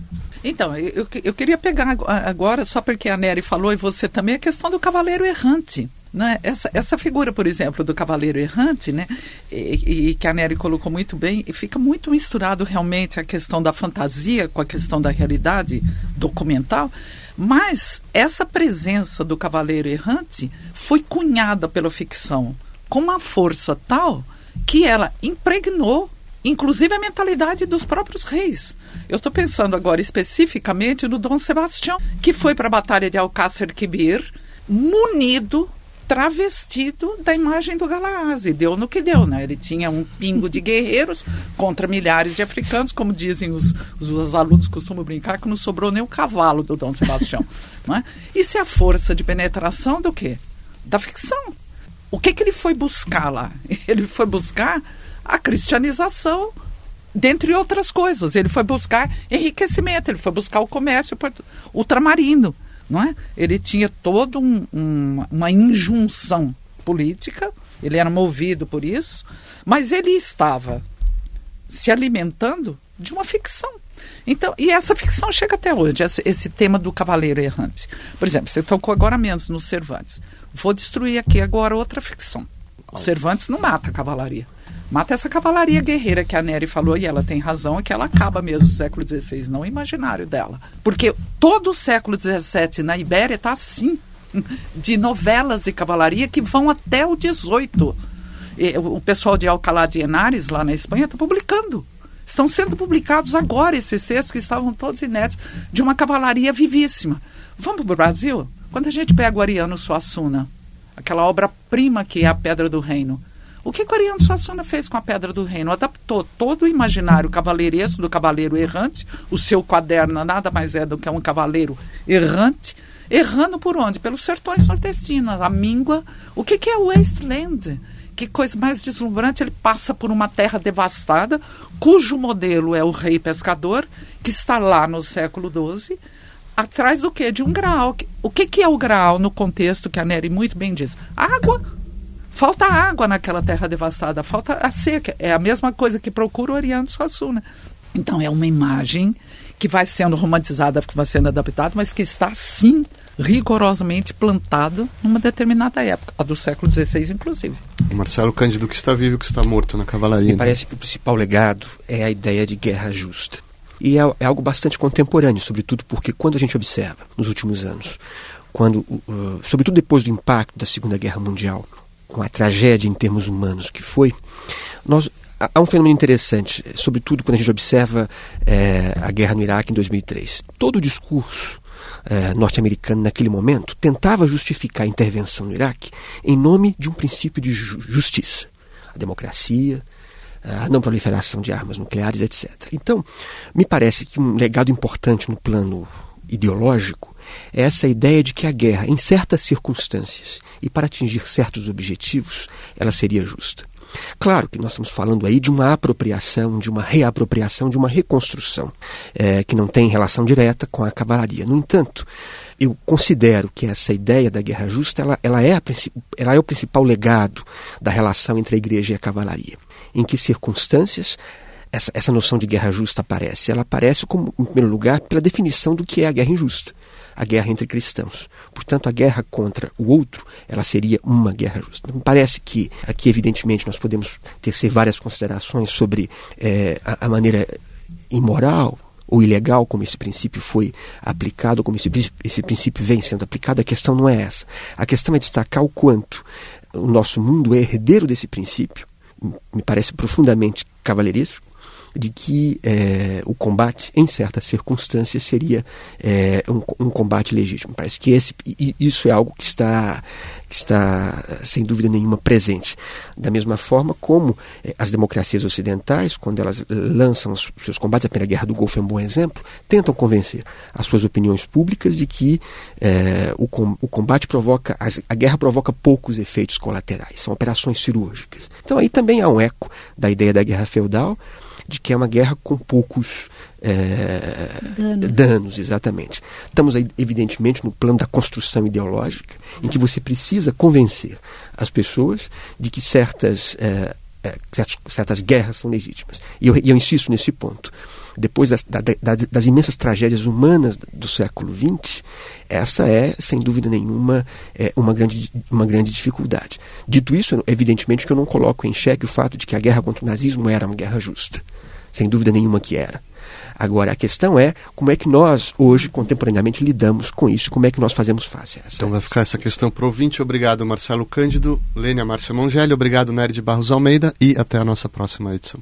Então, eu queria pegar agora, só porque a Nery falou e você também, a questão do cavaleiro errante. Né? Essa figura, por exemplo, do cavaleiro errante, né? E que a Nery colocou muito bem, e fica muito misturado realmente a questão da fantasia com a questão da realidade documental, mas essa presença do cavaleiro errante foi cunhada pela ficção com uma força tal que ela impregnou inclusive a mentalidade dos próprios reis. Eu estou pensando agora especificamente no Dom Sebastião, que foi para a Batalha de Alcácer Quibir munido, travestido da imagem do Galaaz, e deu no que deu, né? Ele tinha um pingo de guerreiros contra milhares de africanos, como dizem os alunos costumam brincar, que não sobrou nem o cavalo do Dom Sebastião. Não é? Isso é a força de penetração do quê? Da ficção. O que ele foi buscar lá? Ele foi buscar a cristianização, dentre outras coisas. Ele foi buscar enriquecimento, ele foi buscar o comércio ultramarino. Não é? Ele tinha toda uma injunção política, ele era movido por isso, mas ele estava se alimentando de uma ficção. Então, e essa ficção chega até hoje, esse tema do cavaleiro errante. Por exemplo, você tocou agora menos no Cervantes. Vou destruir aqui agora outra ficção. O Cervantes não mata a cavalaria. Mata essa cavalaria guerreira que a Nery falou, e ela tem razão, é que ela acaba mesmo no século XVI, não o imaginário dela. Porque todo o século XVII na Ibéria está assim, de novelas de cavalaria que vão até o XVIII. O pessoal de Alcalá de Henares, lá na Espanha, está publicando. Estão sendo publicados agora esses textos que estavam todos inéditos, de uma cavalaria vivíssima. Vamos para o Brasil? Quando a gente pega o Ariano Suassuna, aquela obra-prima que é a Pedra do Reino, o que o Ariano Suassuna fez com a Pedra do Reino? Adaptou todo o imaginário cavaleiresco do cavaleiro errante. O seu quaderno nada mais é do que um cavaleiro errante. Errando por onde? Pelos sertões nordestinos, a míngua. O que é o wasteland? Que coisa mais deslumbrante. Ele passa por uma terra devastada, cujo modelo é o rei pescador, que está lá no século XII, atrás do quê? De um graal. O que é o graal no contexto que a Nery muito bem diz? Água. Falta água naquela terra devastada, falta a seca. É a mesma coisa que procura o Ariano Suassuna. Então é uma imagem que vai sendo romantizada, que vai sendo adaptada, mas que está, sim, rigorosamente plantada numa determinada época, a do século XVI, inclusive. O Marcelo Cândido, que está vivo e que está morto na cavalaria. Me parece que o principal legado é a ideia de guerra justa. E é algo bastante contemporâneo, sobretudo porque quando a gente observa, nos últimos anos, sobretudo depois do impacto da Segunda Guerra Mundial, com a tragédia em termos humanos que foi, há um fenômeno interessante, sobretudo quando a gente observa a guerra no Iraque em 2003. Todo o discurso norte-americano naquele momento tentava justificar a intervenção no Iraque em nome de um princípio de justiça, a democracia, a não proliferação de armas nucleares, etc. Então, me parece que um legado importante no plano ideológico é essa ideia de que a guerra, em certas circunstâncias e para atingir certos objetivos, ela seria justa. Claro que nós estamos falando aí de uma apropriação, de uma reapropriação, de uma reconstrução, que não tem relação direta com a cavalaria. No entanto, eu considero que essa ideia da guerra justa ela é o principal legado da relação entre a igreja e a cavalaria. Em que circunstâncias essa noção de guerra justa aparece? Ela aparece, como, em primeiro lugar, pela definição do que é a guerra injusta. A guerra entre cristãos. Portanto, a guerra contra o outro, ela seria uma guerra justa. Me parece que aqui, evidentemente, nós podemos tecer várias considerações sobre a maneira imoral ou ilegal como esse princípio foi aplicado, como esse princípio vem sendo aplicado. A questão não é essa. A questão é destacar o quanto o nosso mundo é herdeiro desse princípio, me parece profundamente cavalheiresco, de que o combate, em certas circunstâncias, seria um combate legítimo. Parece que isso é algo que está, sem dúvida nenhuma, presente. Da mesma forma como as democracias ocidentais, quando elas lançam os seus combates, a Primeira Guerra do Golfo é um bom exemplo, tentam convencer as suas opiniões públicas de que o combate a guerra provoca poucos efeitos colaterais, são operações cirúrgicas. Então aí também há um eco da ideia da guerra feudal, de que é uma guerra com poucos danos, exatamente. Estamos aí, evidentemente, no plano da construção ideológica, em que você precisa convencer as pessoas de que certas guerras são legítimas. E eu insisto nesse ponto. Depois das imensas tragédias humanas do século XX, essa é, sem dúvida nenhuma, uma grande dificuldade. Dito isso, evidentemente que eu não coloco em xeque o fato de que a guerra contra o nazismo era uma guerra justa. Sem dúvida nenhuma que era. Agora, a questão é como é que nós, hoje, contemporaneamente, lidamos com isso, como é que nós fazemos face a essa. Então vai ficar essa questão para o ouvinte. Obrigado, Marcelo Cândido, Lênia Márcia Mongelli, obrigado, Nery de Barros Almeida, e até a nossa próxima edição.